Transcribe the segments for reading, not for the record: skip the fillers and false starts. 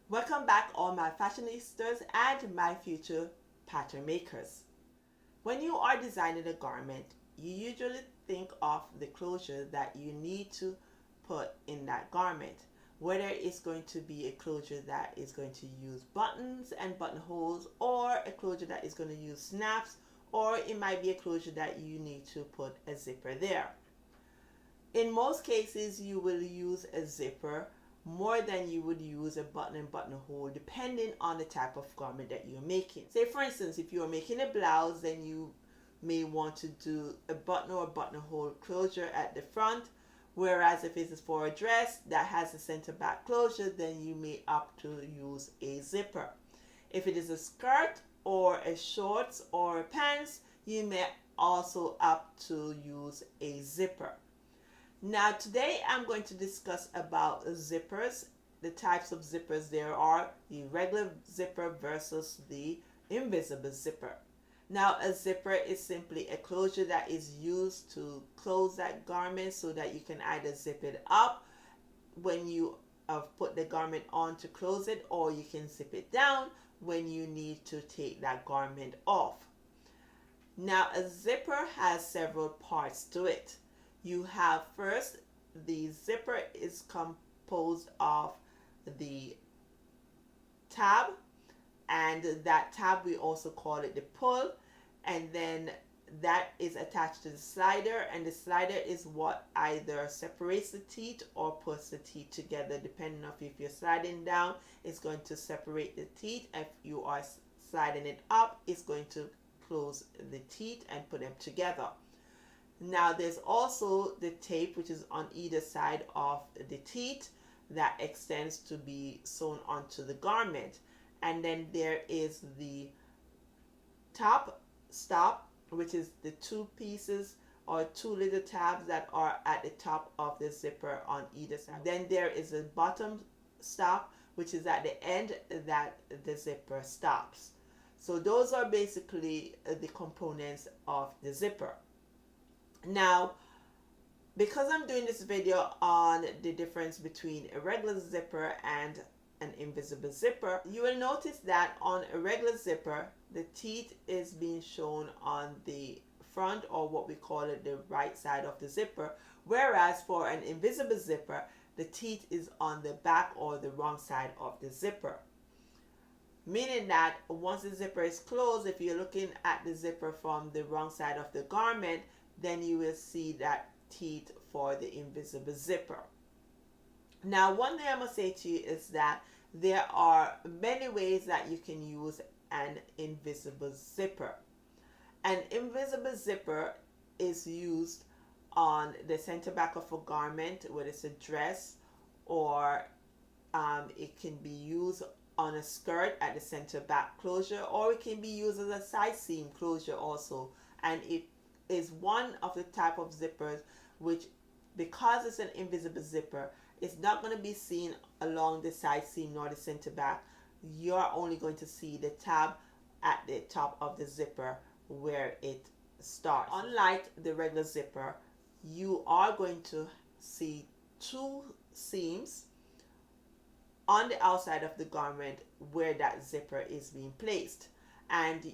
Welcome back all my fashionistas and my future pattern makers. When you are designing a garment, you usually think of the closure that you need to put in that garment. Whether it's going to be a closure that is going to use buttons and buttonholes, or a closure that is going to use snaps, or it might be a closure that you need to put a zipper there. In most cases, you will use a zipper more than you would use a button and buttonhole, depending on the type of garment that you're making. Say for instance, if you're making a blouse, then you may want to do a button or buttonhole closure at the front, whereas if it is for a dress that has a center back closure, then you may opt to use a zipper. If it is a skirt or a shorts or a pants, you may also opt to use a zipper. Now today I'm going to discuss about zippers, the types of zippers there are, the regular zipper versus the invisible zipper. Now a zipper is simply a closure that is used to close that garment so that you can either zip it up when you have put the garment on to close it, or you can zip it down when you need to take that garment off. Now a zipper has several parts to it. You have first, the zipper is composed of the tab, and that tab we also call it the pull, and then that is attached to the slider, and the slider is what either separates the teeth or puts the teeth together. Depending on if you're sliding down, it's going to separate the teeth. If you are sliding it up, it's going to close the teeth and put them together. Now there's also the tape, which is on either side of the teeth, that extends to be sewn onto the garment. And then there is the top stop, which is the two pieces or two little tabs that are at the top of the zipper on either side. Then there is a bottom stop, which is at the end that the zipper stops. So those are basically the components of the zipper. Now, because I'm doing this video on the difference between a regular zipper and an invisible zipper, you will notice that on a regular zipper, the teeth is being shown on the front, or what we call it, the right side of the zipper, whereas for an invisible zipper, the teeth is on the back or the wrong side of the zipper. Meaning that once the zipper is closed, if you're looking at the zipper from the wrong side of the garment, then you will see that teeth for the invisible zipper. Now, one thing I must say to you is that there are many ways that you can use an invisible zipper. An invisible zipper is used on the center back of a garment, whether it's a dress, or it can be used on a skirt at the center back closure, or it can be used as a side seam closure also. And it is one of the type of zippers which, because it's an invisible zipper, it's not going to be seen along the side seam nor the center back. You're only going to see the tab at the top of the zipper where it starts. Unlike the regular zipper, you are going to see two seams on the outside of the garment where that zipper is being placed, and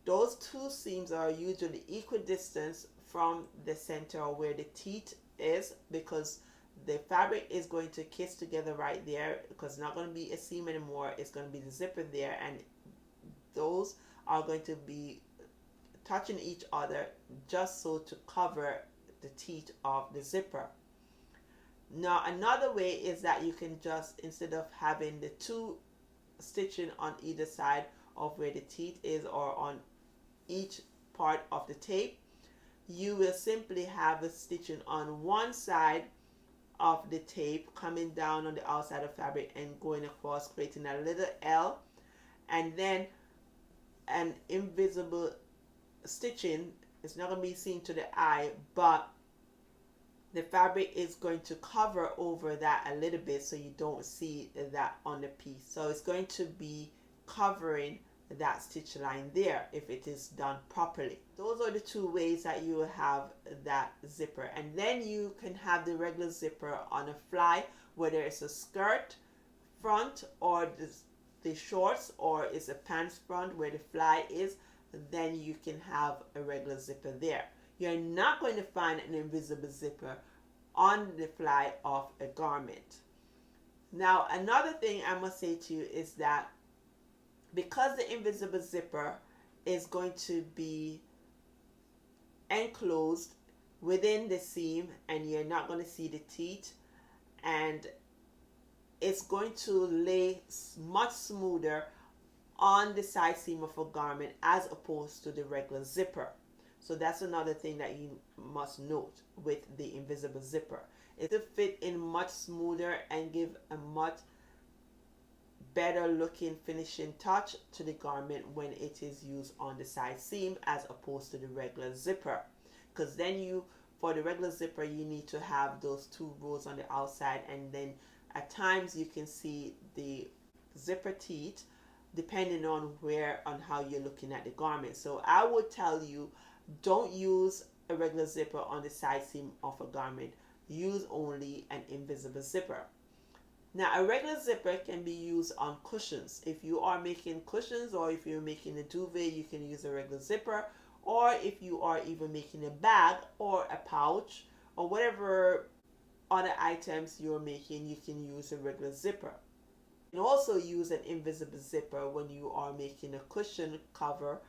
those two seams are usually equidistant from the center where the teeth is, because the fabric is going to kiss together right there, because it's not going to be a seam anymore, it's going to be the zipper there, and those are going to be touching each other just so to cover the teeth of the zipper. Now another way is that you can just, instead of having the two stitching on either side of where the teeth is or on each part of the tape, you will simply have a stitching on one side of the tape coming down on the outside of fabric and going across, creating a little L, and then an invisible stitching. It's not going to be seen to the eye, but the fabric is going to cover over that a little bit so you don't see that on the piece. So it's going to be covering that stitch line there if it is done properly. Those are the two ways that you will have that zipper. And then you can have the regular zipper on a fly, whether it's a skirt front or the shorts, or it's a pants front where the fly is, then you can have a regular zipper there. You're not going to find an invisible zipper on the fly of a garment. Now, another thing I must say to you is that because the invisible zipper is going to be enclosed within the seam and you're not going to see the teeth, and it's going to lay much smoother on the side seam of a garment as opposed to the regular zipper. So that's another thing that you must note with the invisible zipper. It'll fit in much smoother and give a much better looking finishing touch to the garment when it is used on the side seam as opposed to the regular zipper. Because then for the regular zipper, you need to have those two rows on the outside, and then at times you can see the zipper teeth depending on how you're looking at the garment. So I would tell you, don't use a regular zipper on the side seam of a garment. Use only an invisible zipper. Now, a regular zipper can be used on cushions. If you are making cushions or if you're making a duvet, you can use a regular zipper. Or if you are even making a bag or a pouch or whatever other items you're making, you can use a regular zipper. You can also use an invisible zipper when you are making a cushion cover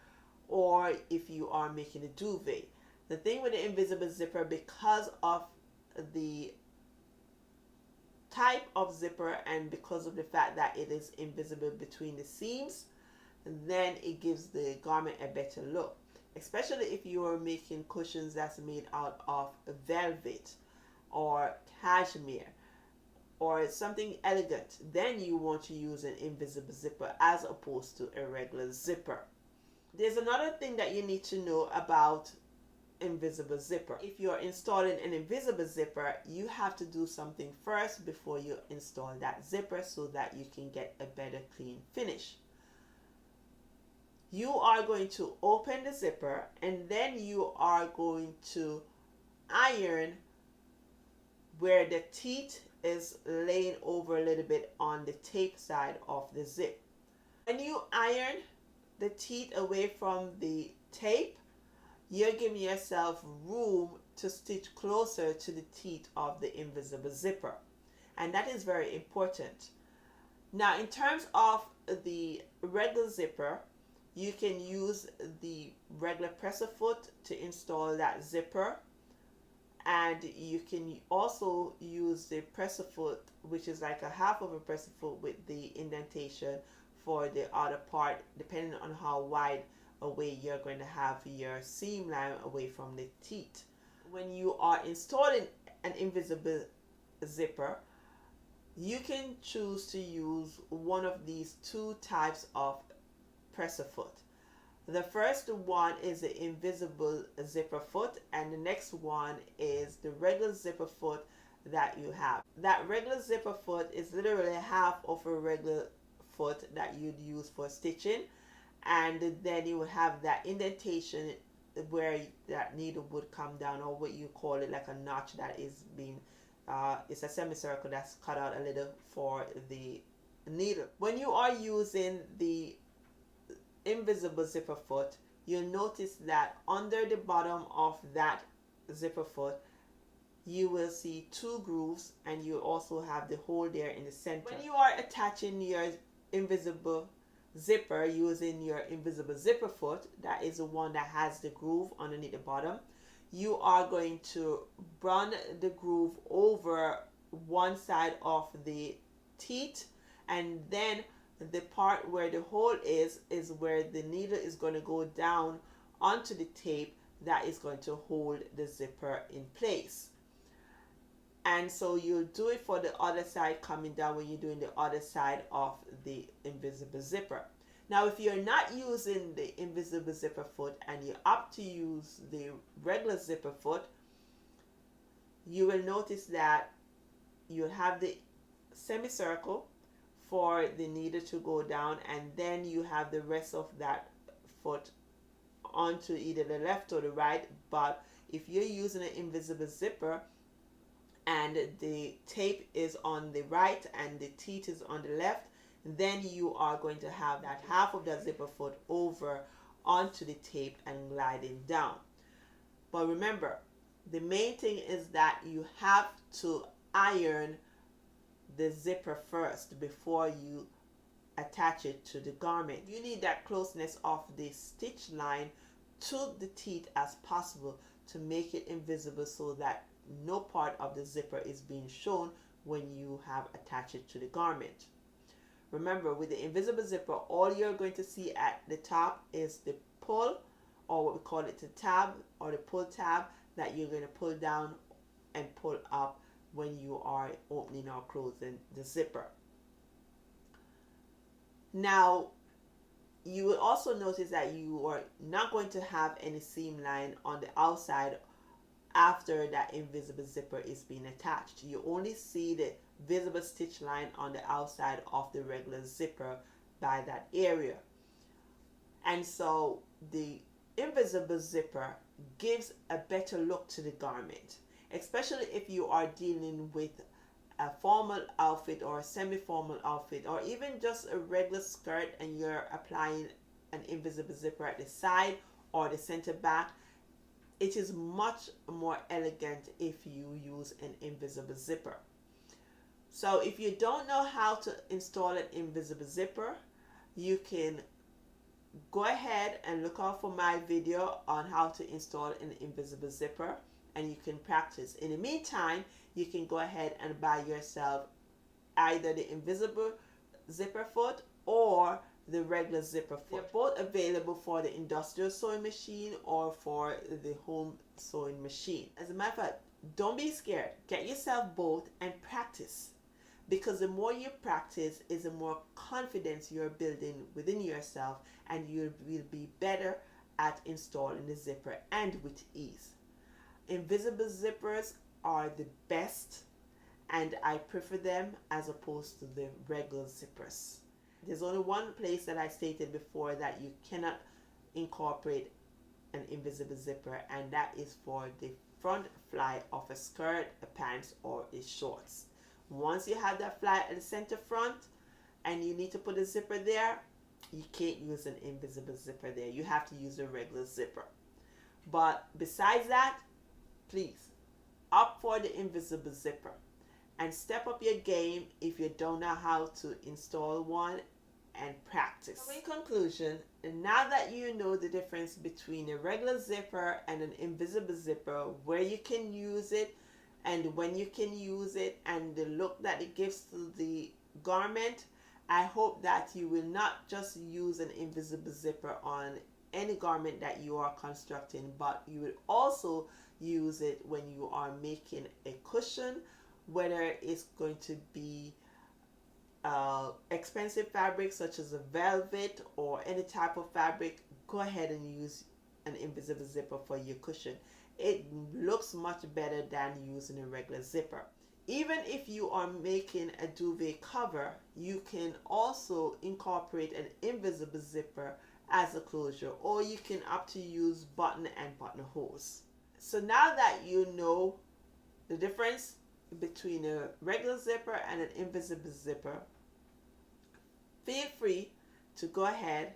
or if you are making a duvet. The thing with the invisible zipper, because of the type of zipper and because of the fact that it is invisible between the seams, then it gives the garment a better look. Especially if you are making cushions that's made out of velvet or cashmere or something elegant, then you want to use an invisible zipper as opposed to a regular zipper. There's another thing that you need to know about invisible zipper. If you're installing an invisible zipper, you have to do something first before you install that zipper so that you can get a better clean finish. You are going to open the zipper and then you are going to iron where the teeth is laying over a little bit on the tape side of the zip. When you iron the teeth away from the tape, you're giving yourself room to stitch closer to the teeth of the invisible zipper. And that is very important. Now, in terms of the regular zipper, you can use the regular presser foot to install that zipper, and you can also use the presser foot, which is like a half of a presser foot with the indentation for the outer part, depending on how wide away you're going to have your seam line away from the teeth. When you are installing an invisible zipper, you can choose to use one of these two types of presser foot. The first one is the invisible zipper foot, and the next one is the regular zipper foot that you have. That regular zipper foot is literally half of a regular foot that you'd use for stitching, and then you would have that indentation where that needle would come down, or what you call it, like a notch that is being it's a semicircle that's cut out a little for the needle. When you are using the invisible zipper foot, you'll notice that under the bottom of that zipper foot you will see two grooves, and you also have the hole there in the center. When you are attaching your invisible zipper using your invisible zipper foot, that is the one that has the groove underneath the bottom, you are going to run the groove over one side of the teeth, and then the part where the hole is where the needle is going to go down onto the tape that is going to hold the zipper in place. And so you'll do it for the other side coming down when you're doing the other side of the invisible zipper. Now, if you're not using the invisible zipper foot and you opt to use the regular zipper foot, you will notice that you'll have the semicircle for the needle to go down, and then you have the rest of that foot onto either the left or the right. But if you're using an invisible zipper and the tape is on the right and the teeth is on the left, then you are going to have that half of the zipper foot over onto the tape and gliding down. But remember, the main thing is that you have to iron the zipper first before you attach it to the garment. You need that closeness of the stitch line to the teeth as possible to make it invisible, so that no part of the zipper is being shown when you have attached it to the garment. Remember, with the invisible zipper, all you're going to see at the top is the pull, or what we call it the tab or the pull tab, that you're going to pull down and pull up when you are opening or closing the zipper. Now, you will also notice that you are not going to have any seam line on the outside after that invisible zipper is being attached. You only see the visible stitch line on the outside of the regular zipper by that area. And so the invisible zipper gives a better look to the garment, especially if you are dealing with a formal outfit or a semi-formal outfit, or even just a regular skirt and you're applying an invisible zipper at the side or the center back. It is much more elegant if you use an invisible zipper. So if you don't know how to install an invisible zipper, you can go ahead and look out for my video on how to install an invisible zipper, and you can practice. In the meantime, you can go ahead and buy yourself either the invisible zipper foot or the regular zipper foot. They're both available for the industrial sewing machine or for the home sewing machine. As a matter of fact, don't be scared. Get yourself both and practice, because the more you practice is the more confidence you're building within yourself, and you will be better at installing the zipper and with ease. Invisible zippers are the best, and I prefer them as opposed to the regular zippers. There's only one place that I stated before that you cannot incorporate an invisible zipper, and that is for the front fly of a skirt, a pants, or a shorts. Once you have that fly at the center front and you need to put a zipper there, you can't use an invisible zipper there. You have to use a regular zipper. But besides that, please opt for the invisible zipper and step up your game if you don't know how to install one, and practice. So in conclusion, now that you know the difference between a regular zipper and an invisible zipper, where you can use it and when you can use it, and the look that it gives to the garment, I hope that you will not just use an invisible zipper on any garment that you are constructing, but you will also use it when you are making a cushion, whether it's going to be expensive fabric such as a velvet or any type of fabric. Go ahead and use an invisible zipper for your cushion. It looks much better than using a regular zipper. Even if you are making a duvet cover, you can also incorporate an invisible zipper as a closure, or you can opt to use button and buttonholes. So now that you know the difference between a regular zipper and an invisible zipper, feel free to go ahead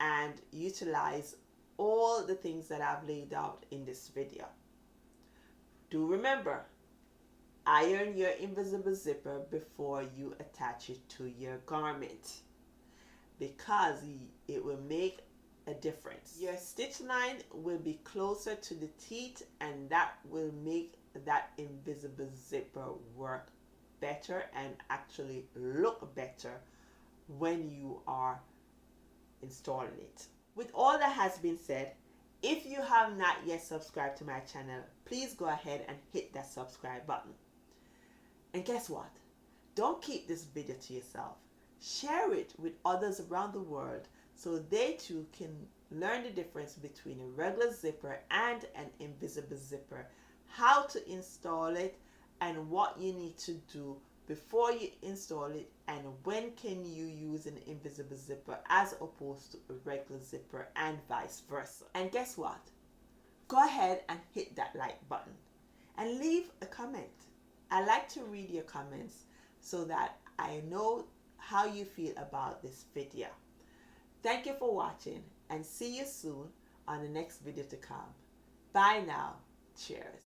and utilize all the things that I've laid out in this video. Do remember, iron your invisible zipper before you attach it to your garment, because it will make a difference. Your stitch line will be closer to the teeth, and that will make that invisible zipper work better and actually look better when you are installing it. With all that has been said, if you have not yet subscribed to my channel, please go ahead and hit that subscribe button. And guess what? Don't keep this video to yourself. Share it with others around the world so they too can learn the difference between a regular zipper and an invisible zipper, how to install it, and what you need to do before you install it, and when can you use an invisible zipper as opposed to a regular zipper, and vice versa. And guess what? Go ahead and hit that like button and leave a comment. I like to read your comments so that I know how you feel about this video. Thank you for watching and see you soon on the next video to come. Bye now. Cheers.